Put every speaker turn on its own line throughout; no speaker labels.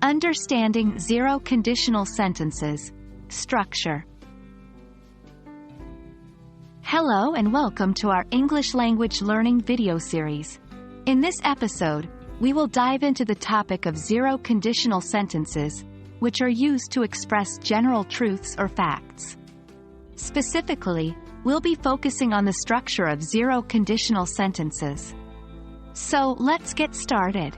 Understanding Zero Conditional Sentences. Structure. Hello and welcome to our English language learning video series. In this episode, we will dive into the topic of zero conditional sentences, which are used to express general truths or facts. Specifically, we'll be focusing on the structure of zero conditional sentences. So, let's get started.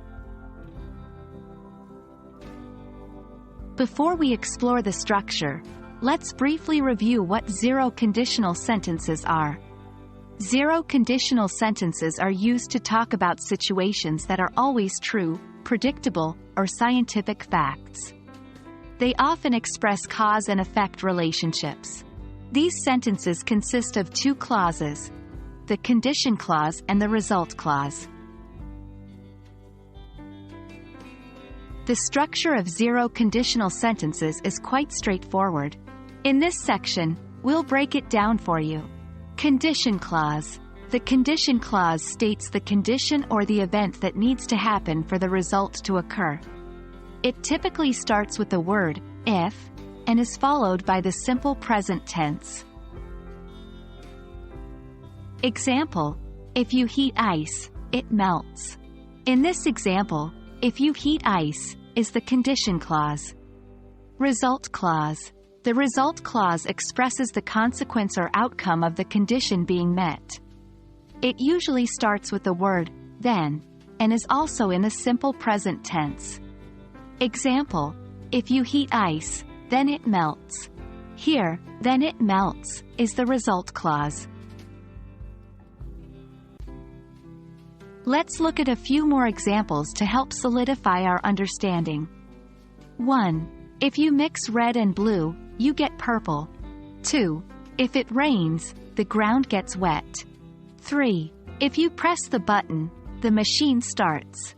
Before we explore the structure, let's briefly review what zero conditional sentences are. Zero conditional sentences are used to talk about situations that are always true, predictable, or scientific facts. They often express cause and effect relationships. These sentences consist of two clauses: the condition clause and the result clause. The structure of zero conditional sentences is quite straightforward. In this section, we'll break it down for you. Condition clause. The condition clause states the condition or the event that needs to happen for the result to occur. It typically starts with the word if and is followed by the simple present tense. Example: if you heat ice, it melts. In this example, if you heat ice is the condition clause. Result clause. The result clause expresses the consequence or outcome of the condition being met. It usually starts with the word then and is also in the simple present tense. Example: if you heat ice, then it melts. Here, then it melts is the result clause. Let's look at a few more examples to help solidify our understanding. 1. If you mix red and blue, you get purple. 2. If it rains, the ground gets wet. 3. If you press the button, the machine starts.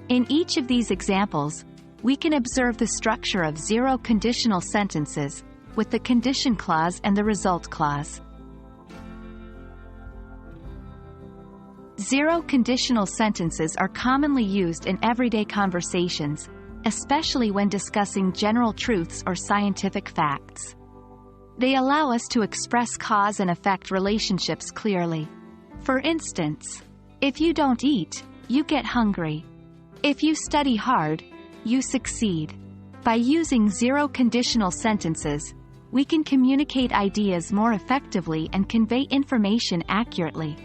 In each of these examples, we can observe the structure of zero conditional sentences, with the condition clause and the result clause. Zero conditional sentences are commonly used in everyday conversations, especially when discussing general truths or scientific facts. They allow us to express cause and effect relationships clearly. For instance, if you don't eat, you get hungry. If you study hard, you succeed. By using zero conditional sentences, we can communicate ideas more effectively and convey information accurately.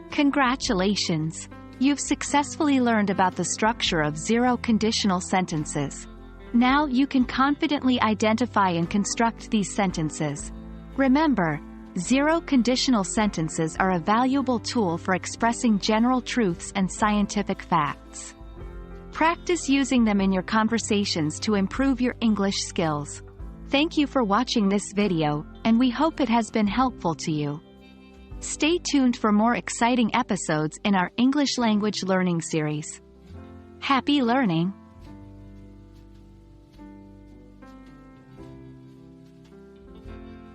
Congratulations! You've successfully learned about the structure of zero conditional sentences. Now you can confidently identify and construct these sentences. Remember, zero conditional sentences are a valuable tool for expressing general truths and scientific facts. Practice using them in your conversations to improve your English skills. Thank you for watching this video, and we hope it has been helpful to you. Stay tuned for more exciting episodes in our English language learning series. Happy learning!